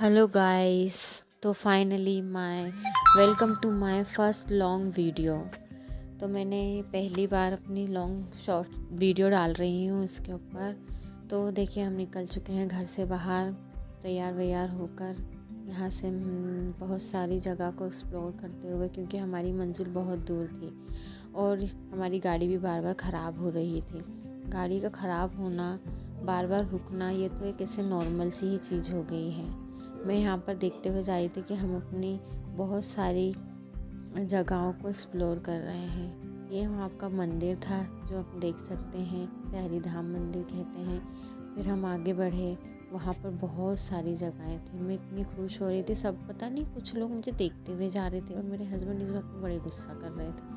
Hello guys. तो finally welcome to my first long video. तो मैंने पहली बार अपनी लॉन्ग शॉर्ट वीडियो डाल रही हूँ इसके ऊपर। तो देखिए हम निकल चुके हैं घर से बाहर तैयार वैयार होकर। यहाँ से बहुत सारी जगह को एक्सप्लोर करते हुए, क्योंकि हमारी मंजिल बहुत दूर थी और हमारी गाड़ी भी बार बार ख़राब हो रही थी। गाड़ी का ख़राब होना, बार बार रुकना, ये तो एक ऐसे नॉर्मल सी ही चीज़ हो गई है। मैं यहाँ पर देखते हुए जा रही थी कि हम अपनी बहुत सारी जगहों को एक्सप्लोर कर रहे हैं। ये वहाँ का मंदिर था जो आप देख सकते हैं, शहरी धाम मंदिर कहते हैं। फिर हम आगे बढ़े, वहाँ पर बहुत सारी जगहें थी। मैं इतनी खुश हो रही थी, सब पता नहीं कुछ लोग मुझे देखते हुए जा रहे थे और मेरे हस्बैंड इस बात पर बड़े गुस्सा कर रहे थे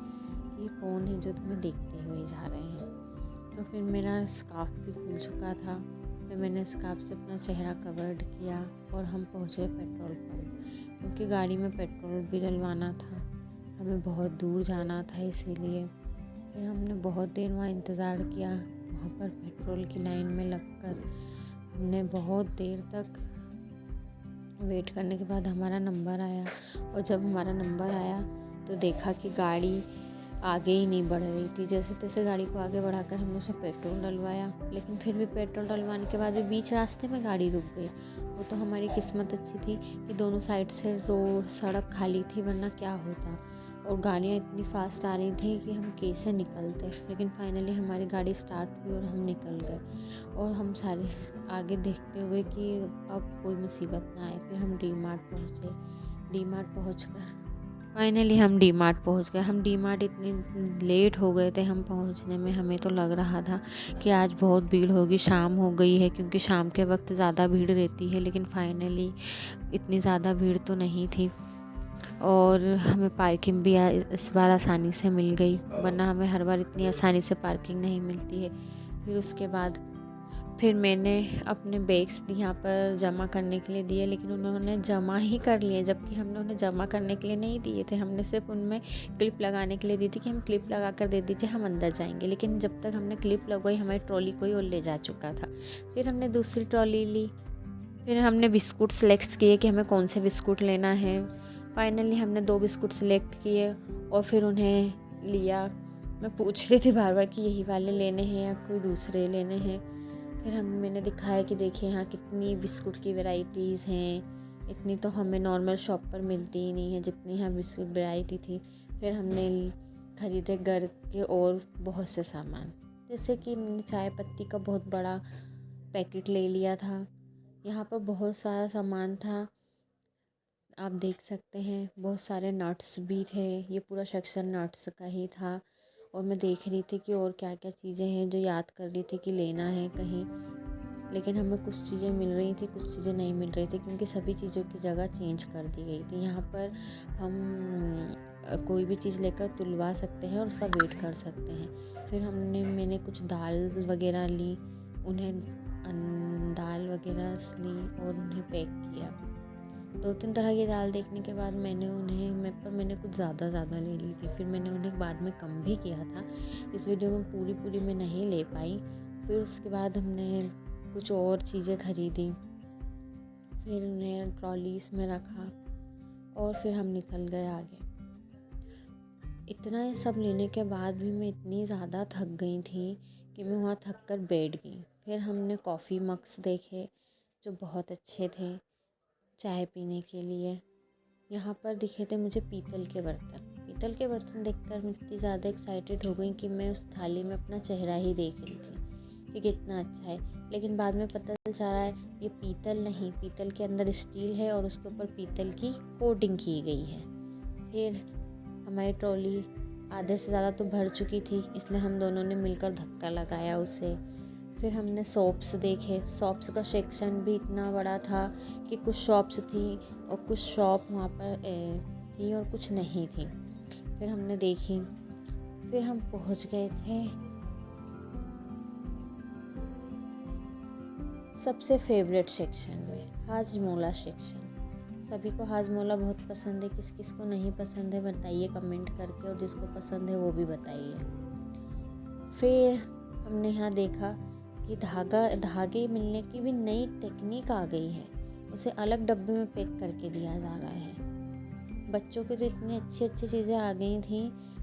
कि ये कौन है जो तुम्हें देखते हुए जा रहे हैं। तो फिर मेरा स्कार्फ भी खुल चुका था। फिर मैंने स्कार्फ से अपना चेहरा कवर्ड किया और हम पहुँच गए पेट्रोल पंप, क्योंकि गाड़ी में पेट्रोल भी डलवाना था। हमें बहुत दूर जाना था इसीलिए। फिर हमने बहुत देर वहाँ इंतज़ार किया, वहाँ पर पेट्रोल की लाइन में लगकर हमने बहुत देर तक वेट करने के बाद हमारा नंबर आया। और जब हमारा नंबर आया तो देखा कि गाड़ी आगे ही नहीं बढ़ रही थी। जैसे तैसे गाड़ी को आगे बढ़ाकर हमने उसमें पेट्रोल डलवाया, लेकिन फिर भी पेट्रोल डलवाने के बाद भी बीच रास्ते में गाड़ी रुक गई। वो तो हमारी किस्मत अच्छी थी कि दोनों साइड से रोड सड़क खाली थी, वरना क्या होता। और गाड़ियाँ इतनी फास्ट आ रही थी कि हम कैसे निकलते। लेकिन फाइनली हमारी गाड़ी स्टार्ट हुई और हम निकल गए। और हम सारे आगे देखते हुए कि अब कोई मुसीबत ना आए। फिर हम डी मार्ट पहुँचे। डी मार्ट फाइनली हम डी मार्ट पहुँच गए। हम डी मार्ट इतनी लेट हो गए थे हम पहुँचने में। हमें तो लग रहा था कि आज बहुत भीड़ होगी, शाम हो गई है, क्योंकि शाम के वक्त ज़्यादा भीड़ रहती है। लेकिन फाइनली इतनी ज़्यादा भीड़ तो नहीं थी और हमें पार्किंग भी इस बार आसानी से मिल गई, वरना हमें हर बार इतनी आसानी से पार्किंग नहीं मिलती है। फिर मैंने अपने बैग्स यहाँ पर जमा करने के लिए दिए, लेकिन उन्होंने जमा ही कर लिए, जबकि हमने उन्हें जमा करने के लिए नहीं दिए थे। हमने सिर्फ उनमें क्लिप लगाने के लिए दी थी कि हम क्लिप लगा कर दे दीजिए, हम अंदर जाएंगे। लेकिन जब तक हमने क्लिप लगवाई हमारी ट्रॉली कोई और ले जा चुका था। फिर हमने दूसरी ट्रॉली ली। फिर हमने बिस्कुट सेलेक्ट किए कि हमें कौन से बिस्कुट लेना है। फाइनली हमने 2 बिस्कुट सेलेक्ट किए और फिर उन्हें लिया। मैं पूछ रही थी बार बार कि यही वाले लेने हैं या कोई दूसरे लेने हैं। फिर मैंने दिखाया कि देखिए यहाँ कितनी बिस्कुट की वैरायटीज़ हैं। इतनी तो हमें नॉर्मल शॉप पर मिलती ही नहीं है जितनी यहाँ बिस्कुट वैरायटी थी। फिर हमने खरीदे घर के और बहुत से सामान, जैसे कि मैंने चाय पत्ती का बहुत बड़ा पैकेट ले लिया था। यहाँ पर बहुत सारा सामान था, आप देख सकते हैं। बहुत सारे नट्स भी थे, ये पूरा सेक्शन नट्स का ही था। और मैं देख रही थी कि और क्या क्या चीज़ें हैं जो याद कर रही थी कि लेना है कहीं। लेकिन हमें कुछ चीज़ें मिल रही थी, कुछ चीज़ें नहीं मिल रही थी, क्योंकि सभी चीज़ों की जगह चेंज कर दी गई थी। यहाँ पर हम कोई भी चीज़ लेकर तुलवा सकते हैं और उसका वेट कर सकते हैं। फिर मैंने कुछ दाल वगैरह ली, उन्हें दाल वगैरह ली और उन्हें पैक किया। 2-3 तरह की दाल देखने के बाद मैंने कुछ ज़्यादा ले ली थी। फिर मैंने उन्हें बाद में कम भी किया था। इस वीडियो में पूरी मैं नहीं ले पाई। फिर उसके बाद हमने कुछ और चीज़ें खरीदी, फिर उन्हें ट्रॉलीज़ में रखा और फिर हम निकल गए आगे। इतना ये सब लेने के बाद भी मैं इतनी ज़्यादा थक गई थी कि मैं वहाँ थक कर बैठ गई। फिर हमने कॉफ़ी मग्स देखे जो बहुत अच्छे थे चाय पीने के लिए। यहाँ पर दिखे थे मुझे पीतल के बर्तन देखकर मैं इतनी ज़्यादा एक्साइटेड हो गई कि मैं उस थाली में अपना चेहरा ही देख रही थी कि कितना अच्छा है। लेकिन बाद में पता चल रहा है ये पीतल नहीं, पीतल के अंदर स्टील है और उसके ऊपर पीतल की कोटिंग की गई है। फिर हमारी ट्रॉली आधे से ज़्यादा तो भर चुकी थी, इसलिए हम दोनों ने मिलकर धक्का लगाया उसे। फिर हमने शॉप्स देखे। शॉप्स का सेक्शन भी इतना बड़ा था कि कुछ शॉप्स थी और कुछ शॉप वहाँ पर थी और कुछ नहीं थी। फिर हमने देखी। फिर हम पहुँच गए थे सबसे फेवरेट सेक्शन में, हाजमोला सेक्शन। सभी को हाजमोला बहुत पसंद है, किस किस को नहीं पसंद है बताइए कमेंट करके, और जिसको पसंद है वो भी बताइए। फिर हमने यहाँ देखा कि धागे मिलने की भी नई टेक्निक आ गई है। उसे अलग डब्बे में पैक करके दिया जा रहा है। बच्चों की तो इतनी अच्छी अच्छी चीज़ें आ गई थी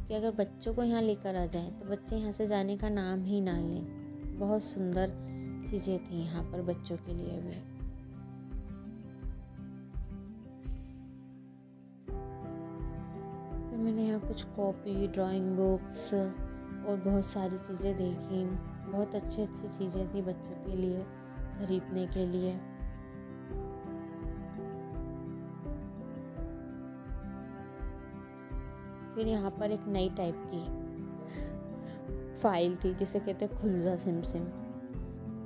कि अगर बच्चों को यहाँ लेकर आ जाएं तो बच्चे यहाँ से जाने का नाम ही ना लें। बहुत सुंदर चीज़ें थी यहाँ पर बच्चों के लिए भी। फिर मैंने यहाँ कुछ कॉपी, ड्राइंग बुक्स और बहुत सारी चीज़ें देखी। बहुत अच्छी अच्छी चीज़ें थी बच्चों के लिए खरीदने के लिए। फिर यहाँ पर एक नई टाइप की फाइल थी जिसे कहते हैं खुलजा सिमसिम,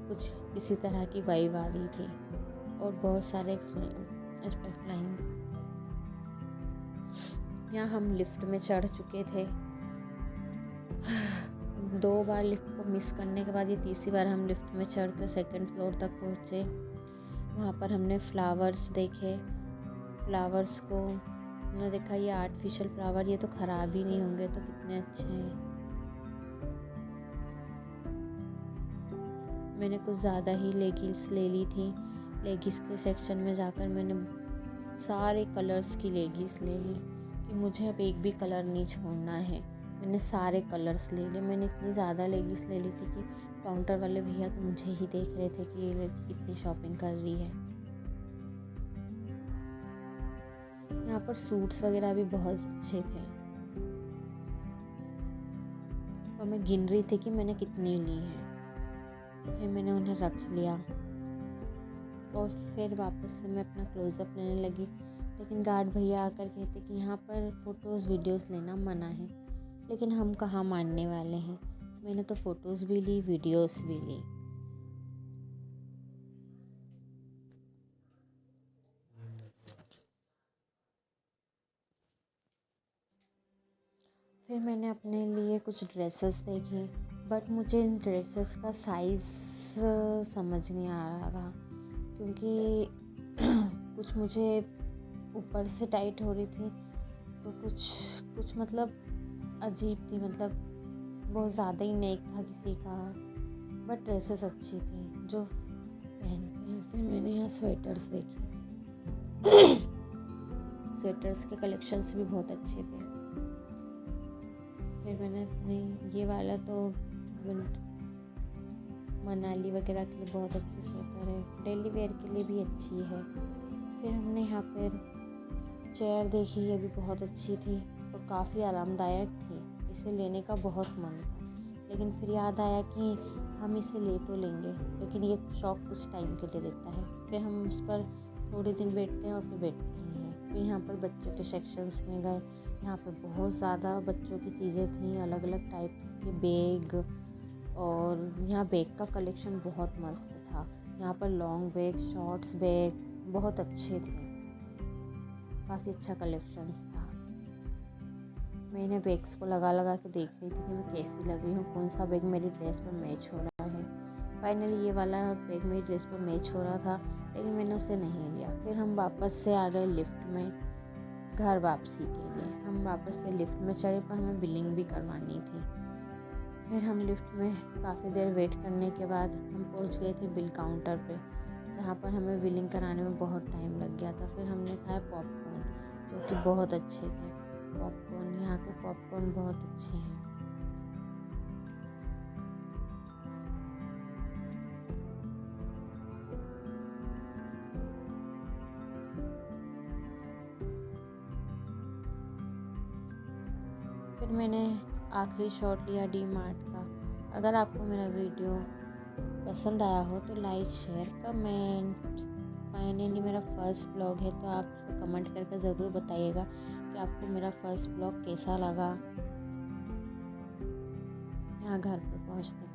कुछ इसी तरह की वाइब आ रही थी और बहुत सारे एक्सपेक्ट लाइन। यहाँ हम लिफ्ट में चढ़ चुके थे। 2 बार लिफ्ट को मिस करने के बाद ये तीसरी बार हम लिफ्ट में चढ़ कर 2nd फ्लोर तक पहुँचे। वहाँ पर हमने फ्लावर्स देखे। फ्लावर्स को हमने देखा ये आर्टिफिशियल फ्लावर, ये तो ख़राब ही नहीं होंगे, तो कितने अच्छे हैं। मैंने कुछ ज़्यादा ही लेगिंग्स ले ली थी। लेगिंग्स के सेक्शन में जाकर मैंने सारे कलर्स की लेगिंग्स ले ली कि मुझे अब एक भी कलर नहीं छोड़ना है। मैंने सारे कलर्स ले लिए। मैंने इतनी ज़्यादा लेगिंग्स ले ली थी कि काउंटर वाले भैया तो मुझे ही देख रहे थे कि ये लड़की कितनी शॉपिंग कर रही है। यहाँ पर सूट्स वगैरह भी बहुत अच्छे थे और मैं गिन रही थी कि मैंने कितनी ली है। फिर मैंने उन्हें रख लिया और फिर वापस से मैं अपना क्लोज़अप लेने लगी, लेकिन गार्ड भैया आकर कहते कि यहाँ पर फ़ोटोज़ वीडियोज़ लेना मना है। लेकिन हम कहाँ मानने वाले हैं। मैंने तो फ़ोटोज़ भी ली, वीडियोज़ भी ली। फिर मैंने अपने लिए कुछ ड्रेसेस देखी, बट मुझे इन ड्रेसेस का साइज़ समझ नहीं आ रहा था क्योंकि कुछ मुझे ऊपर से टाइट हो रही थी तो कुछ मतलब अजीब थी, मतलब बहुत ज़्यादा ही नेक था किसी का। बट ड्रेसेस अच्छी थी जो पहनते हैं। फिर मैंने यहाँ स्वेटर्स देखी। स्वेटर्स के कलेक्शंस भी बहुत अच्छे थे। फिर मैंने अपने ये वाला तो मनाली वगैरह के लिए बहुत अच्छी स्वेटर है, डेली वेयर के लिए भी अच्छी है। फिर हमने यहाँ पर चेयर देखी, ये भी बहुत अच्छी थी और काफ़ी आरामदायक थी। इसे लेने का बहुत मन था, लेकिन फिर याद आया कि हम इसे ले तो लेंगे लेकिन ये शौक कुछ टाइम के लिए रहता है। फिर हम उस पर थोड़े दिन बैठते हैं और फिर बैठते नहीं हैं। फिर यहाँ पर बच्चों के सेक्शंस में गए। यहाँ पर बहुत ज़्यादा बच्चों की चीज़ें थी, अलग अलग टाइप के बैग, और यहाँ बैग का कलेक्शन बहुत मस्त था। यहाँ पर लॉन्ग बैग, शॉर्ट्स बैग बहुत अच्छे थे, काफ़ी अच्छा कलेक्शंस था। मैं इन्हें बैग्स को लगा के देख रही थी कि मैं कैसी लग रही हूँ, कौन सा बैग मेरी ड्रेस पर मैच हो रहा है। फाइनली ये वाला बैग मेरी ड्रेस पर मैच हो रहा था, लेकिन मैंने उसे नहीं लिया। फिर हम वापस से आ गए लिफ्ट में घर वापसी के लिए। हम वापस से लिफ्ट में चढ़े पर हमें बिलिंग भी करवानी थी। फिर हम लिफ्ट में काफ़ी देर वेट करने के बाद हम पहुँच गए थे बिल काउंटर पे, जहाँ पर हमें बिलिंग कराने में बहुत टाइम लग गया था। फिर हमने खाया पॉपकॉर्न, जो कि बहुत अच्छे थे। पॉपकॉर्न, यहाँ के पॉपकॉर्न बहुत अच्छे हैं। फिर मैंने आखिरी शॉट लिया डी मार्ट का। अगर आपको मेरा वीडियो पसंद आया हो तो लाइक, शेयर, कमेंट। फाइनली मेरा फर्स्ट ब्लॉग है, तो आप कमेंट करके ज़रूर बताइएगा कि आपको मेरा फर्स्ट ब्लॉग कैसा लगा। यहाँ घर पर पहुँचते